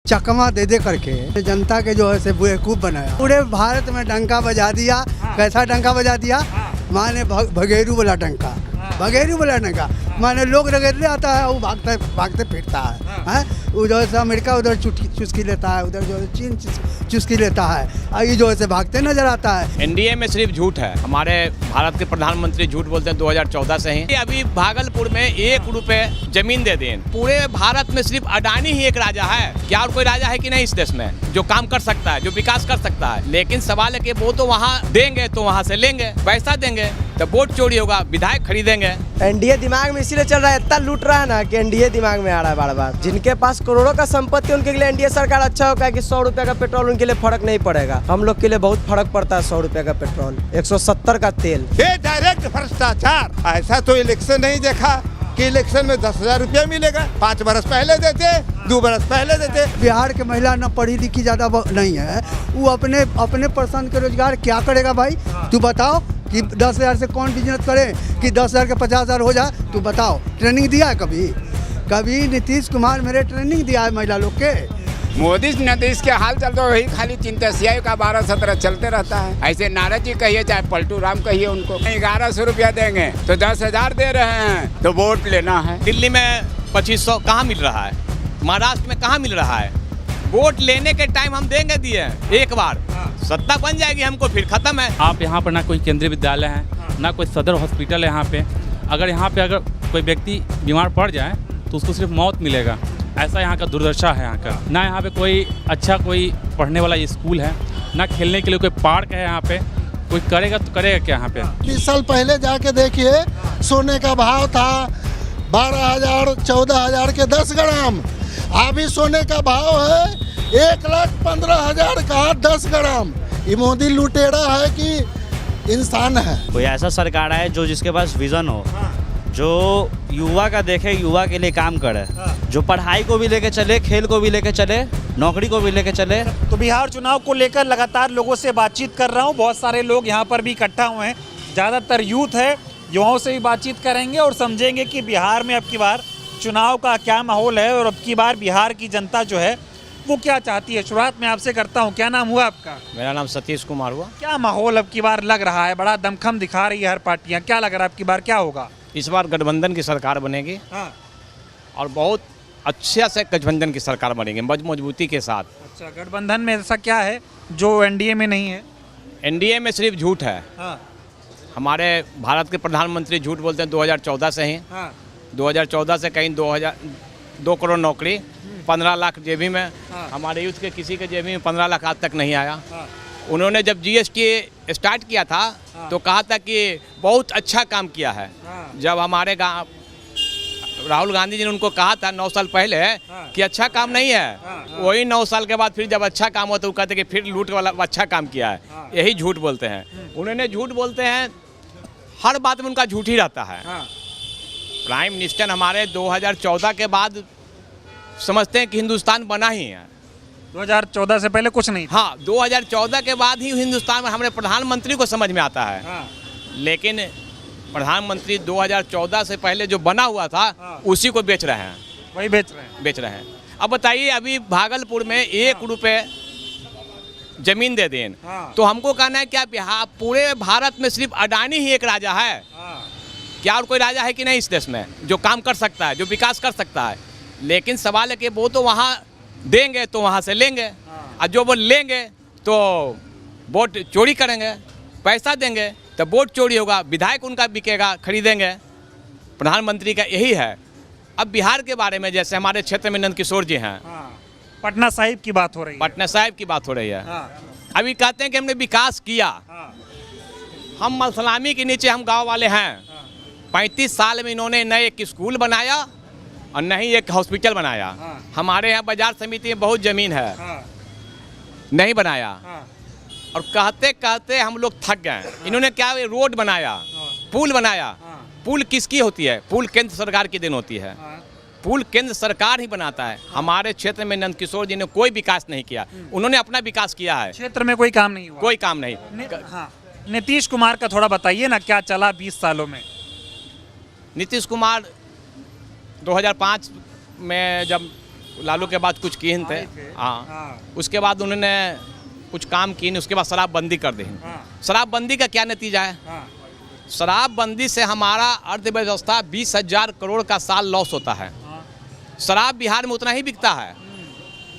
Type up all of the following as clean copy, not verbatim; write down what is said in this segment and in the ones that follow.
चकमा दे करके जनता के जो है से बेवकूफ़ बनाया। पूरे भारत में डंका बजा दिया। कैसा डंका बजा दिया? माने भगेरू वाला डंका, भगेरू वाला डंका। माने लोग रगड़ने आता है, वो भागते फिरता है। वो जो है अमेरिका उधर चुस्की लेता है, उधर जो है चीन चुस्की लेता है, और ये जो है भागते नजर आता है। एनडीए में सिर्फ झूठ है। हमारे भारत के प्रधानमंत्री झूठ बोलते हैं 2014 से ही। अभी भागलपुर में 1 रुपए जमीन दे दें। पूरे भारत में सिर्फ अडानी ही एक राजा है। क्या और कोई राजा है कि नहीं इस देश में जो काम कर सकता है, जो विकास कर सकता है? लेकिन सवाल है कि वो तो वहाँ देंगे तो वहाँ से लेंगे, पैसा देंगे तो वोट चोरी होगा, विधायक खरीदेंगे। एनडीए दिमाग में इसीलिए चल रहा है, इतना लूट रहा है ना कि एनडीए दिमाग में आ रहा है बार बार। जिनके पास करोड़ों का संपत्ति उनके लिए एनडीए सरकार अच्छा होगा कि 100 रुपए का पेट्रोल उनके लिए फर्क नहीं पड़ेगा। हम लोग के लिए बहुत फर्क पड़ता है। 100 रुपए का पेट्रोल, 170 का तेल। ये डायरेक्ट भ्रष्टाचार। ऐसा तो इलेक्शन नहीं देखा कि इलेक्शन में 10,000 रुपया मिलेगा। 5 बरस पहले देते, 2 बरस पहले देते। बिहार के महिला न पढ़ी लिखी ज्यादा नहीं है, वो अपने पसंद के रोजगार क्या करेगा भाई? तू बताओ कि 10,000 से कौन बिजनेस करे कि 10,000 के 50,000 हो जाए? तू बताओ, ट्रेनिंग दिया है कभी नीतीश कुमार मेरे ट्रेनिंग दिया है महिला लोग के? मोदी नीतीश के हाल चलते वही खाली चिंता सियाई का 12-17 चलते रहता है। ऐसे नारद जी कहिए चाहे पलटू राम कहिए, उनको 1100 रुपया देंगे तो 10,000 दे रहे हैं तो वोट लेना है। दिल्ली में 2500 कहाँ मिल रहा है? महाराष्ट्र में कहाँ मिल रहा है? वोट लेने के टाइम हम देंगे दिए एक बार, सत्ता बन जाएगी हमको फिर खत्म है। आप यहाँ पर ना कोई केंद्रीय विद्यालय है, ना कोई सदर हॉस्पिटल है यहाँ पे। अगर यहाँ पे अगर कोई व्यक्ति बीमार पड़ जाए तो उसको सिर्फ मौत मिलेगा। ऐसा यहाँ का दुर्दशा है यहाँ का। ना यहाँ पे कोई अच्छा कोई पढ़ने वाला स्कूल है, ना खेलने के लिए कोई पार्क है यहाँ पे। कोई करेगा तो करेगा क्या यहाँ पे? 20 साल पहले जाके देखिए, सोने का भाव था 12,000 14,000 के 10 ग्राम। अभी सोने का भाव है 1,15,000 का 10 ग्राम। ये मोदी लुटेरा है कि इंसान है? कोई ऐसा सरकार है जो जिसके पास विजन हो, जो युवा का देखे, युवा के लिए काम करे, जो पढ़ाई को भी लेके चले, खेल को भी लेके चले, नौकरी को भी लेके चले। तो बिहार चुनाव को लेकर लगातार लोगों से बातचीत कर रहा हूँ। बहुत सारे लोग यहाँ पर भी इकट्ठा हुए हैं, ज़्यादातर यूथ है। युवाओं से भी बातचीत करेंगे और समझेंगे कि बिहार में अब की बार चुनाव का क्या माहौल है और अब की बार बिहार की जनता जो है वो क्या चाहती है। शुरुआत में आपसे करता हूँ, क्या नाम हुआ आपका? मेरा नाम सतीश कुमार हुआ। क्या माहौल अब की बार लग रहा है? बड़ा दमखम दिखा रही है हर पार्टियाँ। क्या लग रहा है अब की बार क्या होगा? इस बार गठबंधन की सरकार बनेगी। हाँ। और बहुत अच्छे से गठबंधन की सरकार बनेगी, मजबूती के साथ। अच्छा, गठबंधन में ऐसा क्या है जो एनडीए में नहीं है? एनडीए में सिर्फ झूठ है। हाँ। हमारे भारत के प्रधानमंत्री झूठ बोलते हैं 2014 से ही। हाँ। 2014 से कहीं 2 करोड़ नौकरी, 15 लाख जेबी में। हाँ। हमारे यूथ के किसी के जेबी में 15 लाख आज तक नहीं आया। हाँ। उन्होंने जब जीएसटी स्टार्ट किया था तो कहा था कि बहुत अच्छा काम किया है। जब हमारे गाँव राहुल गांधी जी ने उनको कहा था 9 साल पहले कि अच्छा काम नहीं है, वही 9 साल के बाद फिर जब अच्छा काम हुआ तो कहते कि फिर लूट वाला अच्छा काम किया है। यही झूठ बोलते हैं। उन्होंने झूठ बोलते हैं, हर बात में उनका झूठ ही रहता है। प्राइम मिनिस्टर हमारे 2014 के बाद समझते हैं कि हिंदुस्तान बना ही है। 2014 से पहले कुछ नहीं। हाँ, 2014 के बाद ही हिंदुस्तान में हमारे प्रधानमंत्री को समझ में आता है। हाँ। लेकिन प्रधानमंत्री 2014 से पहले जो बना हुआ था उसी को बेच रहे हैं, वही बेच रहे हैं। अब बताइए, अभी भागलपुर में 1 रुपए जमीन दे दें तो हमको कहना है क्या बिहार पूरे भारत में सिर्फ अडानी ही एक राजा है? क्या और कोई राजा है कि नहीं इस देश में जो काम कर सकता है, जो विकास कर सकता है? लेकिन सवाल है कि वो तो वहाँ देंगे तो वहाँ से लेंगे, और जो वो लेंगे तो वोट चोरी करेंगे, पैसा देंगे तो वोट चोरी होगा, विधायक उनका बिकेगा, खरीदेंगे। प्रधानमंत्री का यही है। अब बिहार के बारे में जैसे हमारे क्षेत्र में नंद किशोर जी हैं, पटना साहिब की बात हो रही है। पटना साहिब की बात हो रही है। अभी कहते हैं कि हमने विकास किया। हम मलसलामी के नीचे हम गांव वाले हैं। 35 साल में इन्होंने न एक स्कूल बनाया और न ही एक हॉस्पिटल बनाया। हमारे यहाँ बाजार समिति में बहुत ज़मीन है, नहीं बनाया। और कहते कहते हम लोग थक गए। इन्होंने क्या रोड बनाया, पुल बनाया। पुल किसकी होती है? पुल केंद्र सरकार की देन होती है। पुल केंद्र सरकार ही बनाता है। हमारे क्षेत्र में नंद किशोर जी ने कोई विकास नहीं किया। उन्होंने अपना विकास किया है, क्षेत्र में कोई काम नहीं हुआ। कोई काम नहीं। नीतीश कुमार का थोड़ा बताइए ना, क्या चला 20 सालों में? नीतीश कुमार 2005 में जब लालू के बाद कुछ किए थे। हाँ, उसके बाद उन्होंने कुछ काम किए नहीं, उसके बाद शराबबंदी कर दी। शराबबंदी का क्या नतीजा है? शराबबंदी से हमारा अर्थव्यवस्था 20,000 करोड़ का साल लॉस होता है। शराब बिहार में उतना ही बिकता है,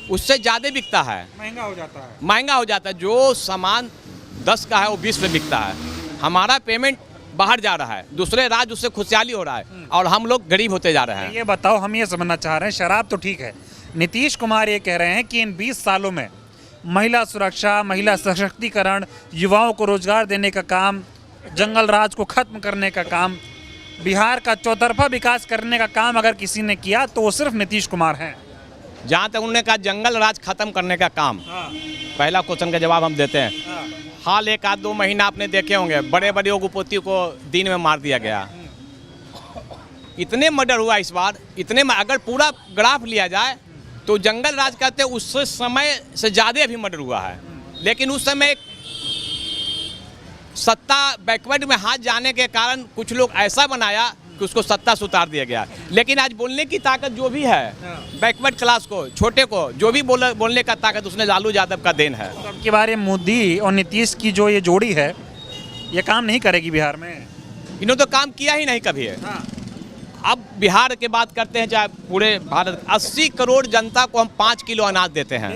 उससे ज़्यादा बिकता है, महंगा हो जाता है। महंगा हो जाता है। जो सामान 10 का है वो 20 में बिकता है। हमारा पेमेंट बाहर जा रहा है, दूसरे राज्य उससे खुशहाली हो रहा है और हम लोग गरीब होते जा रहे हैं। ये बताओ, हम ये समझना चाह रहे हैं, शराब तो ठीक है, नीतीश कुमार ये कह रहे हैं कि इन 20 सालों में महिला सुरक्षा, महिला सशक्तिकरण, युवाओं को रोजगार देने का काम, जंगल राज को खत्म करने का काम, बिहार का चौतरफा विकास करने का काम अगर किसी ने किया तो वो सिर्फ नीतीश कुमार हैं। जहाँ तक उन्होंने कहा जंगल राज खत्म करने का काम, पहला क्वेश्चन का जवाब हम देते हैं। हाल 1-2 महीना आपने देखे होंगे, बड़े बड़े उद्योगपति को दिन में मार दिया गया। इतने मर्डर हुआ इस बार, इतने अगर पूरा ग्राफ लिया जाए तो जंगल राज कहते हैं उस समय से ज़्यादा अभी मर्डर हुआ है। लेकिन उस समय सत्ता बैकवर्ड में हाथ जाने के कारण कुछ लोग ऐसा बनाया कि उसको सत्ता से उतार दिया गया। लेकिन आज बोलने की ताकत जो भी है, बैकवर्ड क्लास को, छोटे को जो भी बोलने का ताकत, उसने लालू यादव का देन है। अब के बारे में मोदी और नीतीश की जो ये जोड़ी है, ये काम नहीं करेगी बिहार में। इन्होंने तो काम किया ही नहीं कभी है। अब बिहार की बात करते हैं, चाहे पूरे भारत, 80 करोड़ जनता को हम 5 किलो अनाज देते हैं।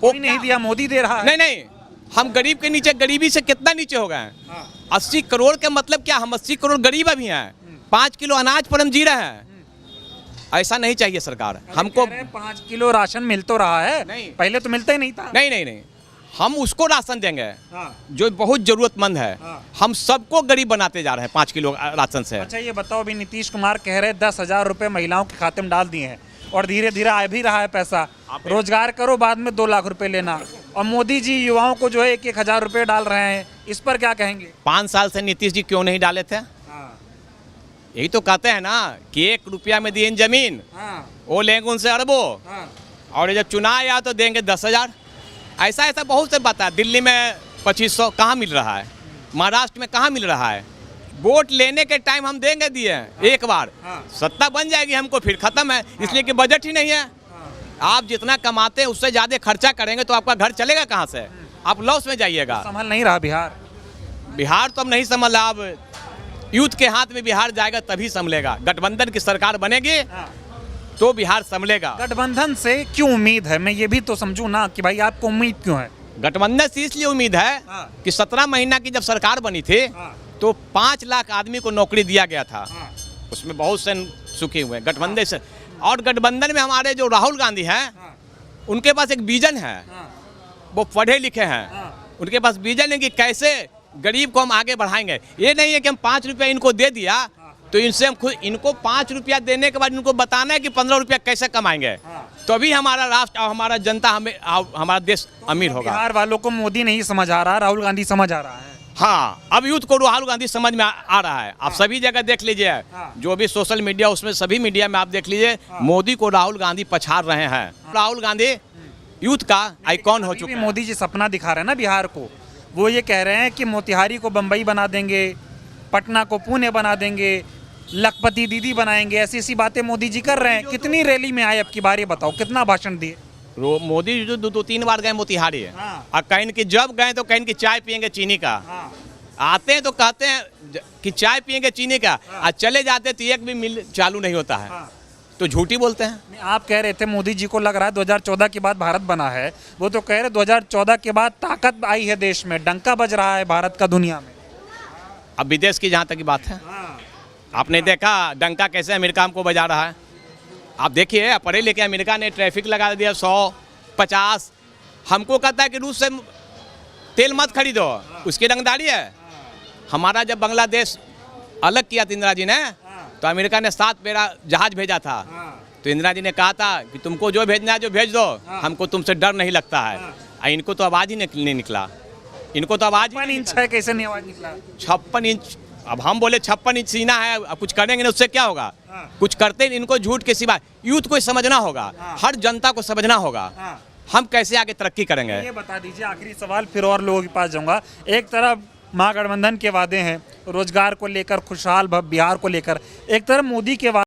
कोई नहीं दिया, मोदी दे रहा है। नहीं, हम गरीब के नीचे, गरीबी से कितना नीचे हो गए हैं। 80 करोड़ के मतलब क्या, हम 80 करोड़ गरीब अभी हैं। 5 किलो अनाज पर हम जी रहे हैं। ऐसा नहीं चाहिए सरकार हमको। 5 किलो राशन मिल तो रहा है, नहीं, पहले तो मिलता ही नहीं था। नहीं, हम उसको राशन देंगे जो बहुत जरूरतमंद है। हम सबको गरीब बनाते जा रहे हैं 5 किलो राशन से। अच्छा ये बताओ, अभी नीतीश कुमार कह रहे 10,000 रुपए महिलाओं के खाते में डाल दिए हैं और धीरे धीरे आ भी रहा है पैसा। रोजगार करो, बाद में 2 लाख रुपए लेना। और मोदी जी युवाओं को जो है 1,000 रुपए डाल रहे हैं, इस पर क्या कहेंगे? 5 साल से नीतीश जी क्यों नहीं डाले थे? यही तो कहते हैं ना कि 1 रुपया में दिए जमीन, वो लेंगे उनसे अरबों, और जब चुनाव आया तो देंगे 10,000। ऐसा बहुत से बात है। दिल्ली में 2500 कहाँ मिल रहा है, महाराष्ट्र में कहाँ मिल रहा है। वोट लेने के टाइम हम देंगे दिए एक बार, सत्ता बन जाएगी हमको फिर खत्म है, इसलिए कि बजट ही नहीं है। आप जितना कमाते हैं उससे ज़्यादा खर्चा करेंगे तो आपका घर चलेगा कहाँ से? आप लॉस में जाइएगा। संभल नहीं रहा बिहार तो अब नहीं संभल रहा। अब यूथ के हाथ में बिहार जाएगा तभी संभलेगा। गठबंधन की सरकार बनेगी तो बिहार संभलेगा। गठबंधन से क्यों उम्मीद है? मैं ये भी तो समझूं ना कि भाई आपको उम्मीद क्यों है? गठबंधन से इसलिए उम्मीद है कि 17 महीना की जब सरकार बनी थी तो 5 लाख आदमी को नौकरी दिया गया था। उसमें बहुत से सुखी हुए गठबंधन से। और गठबंधन में हमारे जो राहुल गांधी हैं, उनके पास एक विजन है। वो पढ़े लिखे हैं, उनके पास विजन है कि कैसे गरीब को हम आगे बढ़ाएंगे। ये नहीं है कि हम 5 रुपया इनको दे दिया तो इनसे हम खुद, इनको 5 रुपया देने के बाद इनको बताना है कि 15 रुपया कैसे कमाएंगे, तभी हमारा राष्ट्र और हमारा जनता, हमारा देश अमीर होगा। बिहार वालों को मोदी नहीं समझ आ रहा, राहुल गांधी समझ आ रहा है। हाँ, अब यूथ को राहुल गांधी समझ में आ रहा है। आप सभी जगह देख लीजिए, जो भी सोशल मीडिया, उसमें सभी मीडिया में आप देख लीजिए, मोदी को राहुल गांधी पछाड़ रहे हैं। राहुल गांधी यूथ का आइकॉन हो चुके हैं। मोदी जी सपना दिखा रहे हैं ना बिहार को। वो ये कह रहे हैं कि मोतिहारी को बम्बई बना देंगे, पटना को पुणे बना देंगे, लखपति दीदी बनाएंगे। ऐसी बातें मोदी जी कर रहे हैं। कितनी रैली में आए अब की बार, ये बताओ, कितना भाषण दिए? मोदी जी जो 2-3 बार गए मोतिहारी, और कहीं कि जब गए तो कहीं कि चाय पियेंगे चीनी का। आते हैं तो कहते हैं कि चाय पियेंगे चीनी का, और चले जाते तो एक भी मिल चालू नहीं होता है। तो झूठी बोलते हैं। आप कह रहे थे मोदी जी को लग रहा है 2014 के बाद भारत बना है। वो तो कह रहे 2014 के बाद ताकत आई है देश में, डंका बज रहा है भारत का दुनिया में। अब विदेश की जहाँ तक की बात है, आपने देखा डंका कैसे अमेरिका को बजा रहा है। आप देखिए, पढ़े लिखे अमेरिका ने ट्रैफिक लगा दिया 100-50। हमको कहता है कि रूस से तेल मत खरीदो, उसकी रंगदारी है। हमारा जब बांग्लादेश अलग किया था इंदिरा जी ने, तो अमेरिका ने 7 बेड़ा जहाज भेजा था। तो इंदिरा जी ने कहा था कि तुमको जो भेजना है जो भेज दो, हमको तुमसे डर नहीं लगता है। इनको तो आवाज़ ही नहीं निकला। इनको तो आवाज़ 56 इंच है, कैसे नहीं आवाज़ निकला? 56 इंच। अब हम बोले 56 इंच सीना है, अब कुछ करेंगे ना, उससे क्या होगा? कुछ करते नहीं। इनको झूठ के सिवा यूथ को समझना होगा, हर जनता को समझना होगा, हम कैसे आगे तरक्की करेंगे। ये बता दीजिए, आखिरी सवाल, फिर और लोगों के पास जाऊंगा। एक तरफ महागठबंधन के वादे हैं रोजगार को लेकर, खुशहाल बिहार को लेकर, एक तरफ मोदी के वादे